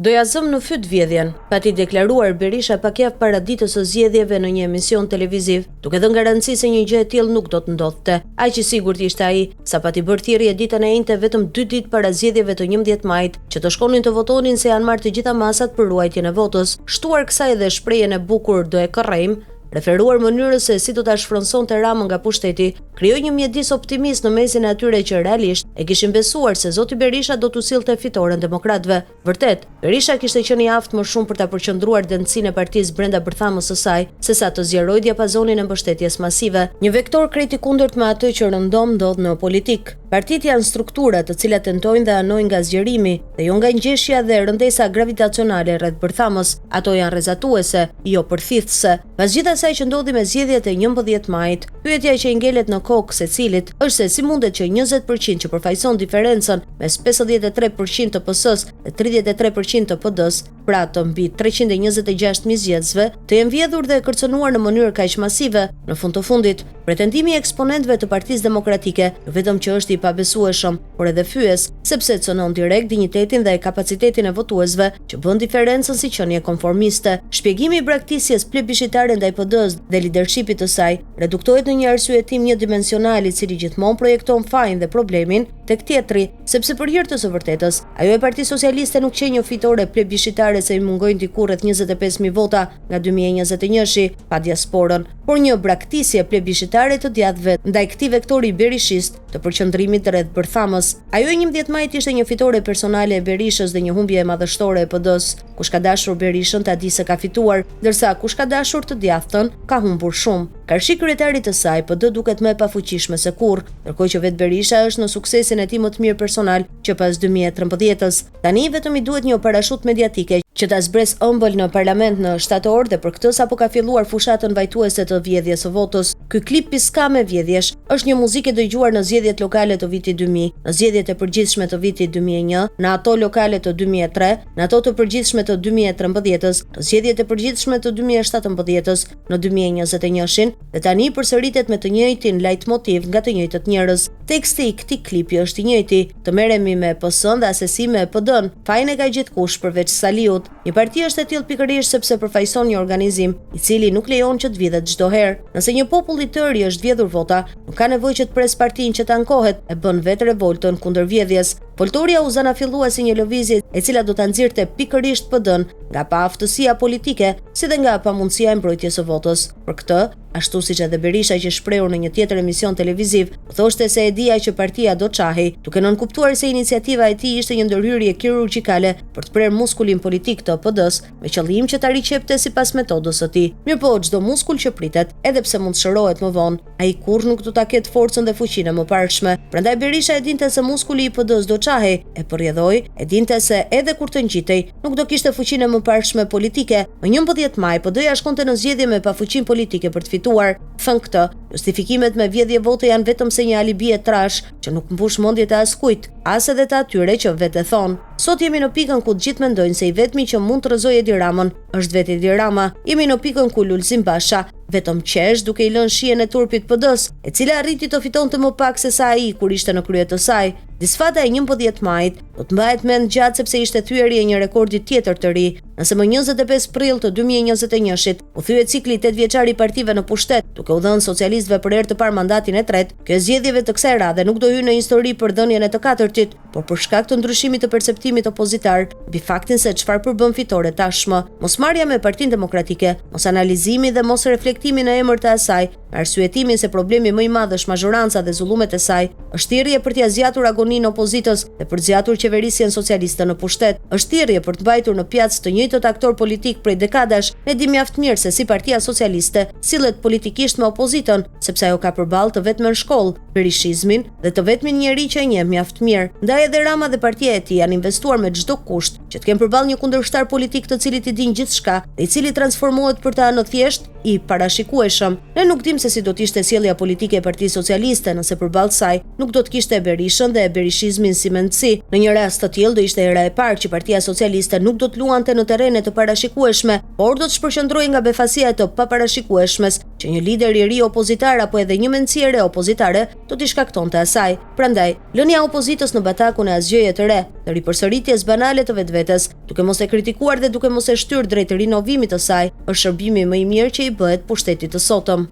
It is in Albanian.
Doja zëm në fyt vjedhjen, pati deklaruar Berisha pak javë para ditës së zgjedhjeve në një emision televiziv, duke dhënë garanci se një gjë e tillë nuk do të ndodhte. Aq i sigurt ishte ai, sa pati bërë thirrje ditën e njëjtë vetëm 2 ditë para zgjedhjeve të 11 majit, që të shkonin të votonin se janë marrë të gjitha masat për ruajtjen e votës. Shtuar kësaj dhe shprehjen e bukur do e korrejm, referuar mënyrës se si do ta shfrytësonte Ramën nga pushteti, krijoi një mjedis optimist në mesin e atyre që realisht e kishin besuar se zoti Berisha do t'u sillte fitoren demokratëve. Vërtet, Berisha kishte qenë i aftë më shumë për ta përqendruar dënsinë e partisë brenda bërthamës së saj, sesa të zgjerojë diapazonin e mbështetjes masive, një vektor krejt i kundërt me atë që rëndom ndodh në politik. Partitë janë struktura të cilat tentojnë dhe anojnë nga zgjerimi dhe jo nga ngjeshja dhe rëndesa gravitacionale rreth bërthamës. Ato janë rrezatuese, jo përthithëse. Pas gjithë asaj që ndodhi me zgjedhjet e 11 majit, pyetja që i ngelet në kokë secilit është se si mundet që 20% që përfaqëson diferencën mes 53% të PS-s dhe 33% të PD-s, pra të mbi 326.000 zgjedhësve, të jenë vjedhur dhe kërcënuar në mënyrë kaq masive. Në fund të fundit, pretendimi i eksponentëve të Partisë Demokratike jo vetëm që është i pabesueshëm, por edhe fyes, sepse cënon direkt dinjitetin dhe kapacitetin e votuesve që bën diferencën si qenie konformiste. Shpjegimi i braktisjes plebishitare ndaj PD-s dhe lidershipit të saj reduktohet në një arsyetim një-dimensional i cili gjithmonë projekton fajin dhe problemin tek tjetri, sepse për hir të së vërtetës, ajo e Partisë Socialiste nuk qenë një fitore plebishitare se i mungojnë diku rreth 25.000 vota nga 2021-shi pa diasporën, por një braktisje plebishitare të djathtëve ndaj këtij vektori berishist të përqendrimit rreth bërthamës. Ajo e 11 majit ishte një fitore personale e Berishës dhe një humbje madhështore e PD-s. Kush ka dashur Berishën ta di se ka fituar, ndërsa kush ka dashur të djathtën ka humbur shumë. Karshi kryetarit të saj, PD duket më e pafuqishme se kurrë, ndërkohë që vetë Berisha është në suksesin e tij më të mirë personal që pas 2013-s. Tani vetëm i duhet një parashut mediatike që ta zbres ëmbël në parlament në shtator dhe për këtë sapo ka filluar fushatën vajtuese të vjedhjes së votës. Ky klip piska me vjedhjesh është një muzikë e dëgjuar në zgjedhjet lokale të vitit 2000, në zgjedhjet e përgjithshme të vitit 2001, në ato lokale të 2003, në ato të përgjithshme të 2013-s, në zgjedhjet e përgjithshme të 2017-s, në 2021-shin dhe tani përsëritet me të njëjtin leitmotiv nga të njëjtët njerëz. Teksti i këtij klipi është i njëjti, të merremi me PS-n dhe asesi me PD-n. Fajin e ka gjithkush përveç Saliut. Një parti është e tillë pikërisht sepse përfaqëson një organizim i cili nuk lejon që të vjedhet çdo herë. Nëse një popull i tërë është vjedhur vota, nuk ka nevojë që të pres partinë që të ankohet, e bën vetë revoltën kundër vjedhjes. Foltoria u zana fillua si një lëvizje e cila do ta nxirrte pikërisht PD-n nga paaftësia politike, si dhe nga pamundësia e mbrojtjes së votës. Për këtë, ashtu siç edhe Berisha që shprehur në një tjetër emision televiziv, thoshte se e dija që partia do çahej, duke nënkuptuar se iniciativa e tij ishte një ndërhyrje kirurgjikale për të prerë muskulin politik të PD-s me qëllim që ta riqepte sipas metodës së tij. Mirëpo, çdo muskull që pritet, edhe pse mund të shërohet më vonë, ai kurrë nuk do ta ketë forcën dhe fuqinë e mëparshme. Prandaj Berisha e dinte se muskuli i PD-s do çahej, e përrjedhoi, e dinte se edhe kur të ngjitej, nuk do kishte fuqinë e mëparshme politike. Më 11 maj PD-ja shkonte në zgjedhje me pafuqinë politike për të fituar. Thën këtë, justifikimet me vjedhje vote janë vetëm se një alibi e trash që nuk mbush mendjet e askujt, as edhe të atyre që vetë thon. Sot jemi në pikën ku të gjithë mendojnë se i vetmi që mund të rrëzojë Edi Ramën është vetë Edi Rama. Jemi në pikën ku Lulzim Basha vetëm qesh duke i lënë shijen e turpit PD-s, e cila arriti të fitonte më pak se sa ai kur ishte në krye të saj. Disfata e 11 majit do të mbahet mend gjatë sepse ishte thyerje e një rekordi tjetër të ri. Nëse më 25 prill të 2021-shit u thye cikli 8 vjeçar i partive në pushtet, duke u dhënë socialistëve për herë të parë mandatin e tretë, kjo zgjedhjeve të kësaj radhe nuk do hyjë në histori për dhënien e të katërtit, por për shkak të ndryshimit të perceptimit opozitar, mbi faktin se çfarë përbën fitore tashmë. Mosmarrja me Partinë Demokratike, mos analizimi dhe mos reflektimi në emër të asaj, me arsyetimin se problemi më i madh është mazhoranca dhe zullumet e saj, është thirrje për t'ia zgjatur agoninë opozitës dhe për zgjatur qeverisjen socialiste në pushtet. Është thirrje për të mbajtur në pjatës të njëjtët aktor politik prej dekadash. Ne di mjaft mirë se si Partia Socialiste sillet politikisht me opozitën, sepse ajo ka përballë të vetmen shkollë, berishizmin dhe të vetmin njerëz që e njeh mjaft mirë. Ndaj edhe Rama dhe partia e tij janë investuar me çdo kusht që të kenë përballë një kundërshtar politik të cilit i din gjithçka dhe i cili transformohet për ta në thjesht i parashikueshëm. Ne nuk dim se si do të ishte sjellja politike e Partisë Socialiste nëse përballë saj nuk do të kishte Berishën dhe berishizmin si mendsi. Në një rast të tillë do ishte hera e parë që Partia Socialiste nuk do të luante në terrene të parashikueshme, por do të shpërqendrohej nga befasia e të paparashikueshmes që një lider i ri opozitar apo edhe një mendsi e re opozitare do t'i shkaktonte asaj. Prandaj, lënia e opozitës në batakun e asgjëje të re në ripërsëritjes banale të vetvetes, duke mos e kritikuar dhe duke mos e shtyrë drejt rinovimit të saj, është shërbimi më i mirë që i bëhet pushtetit të sotëm.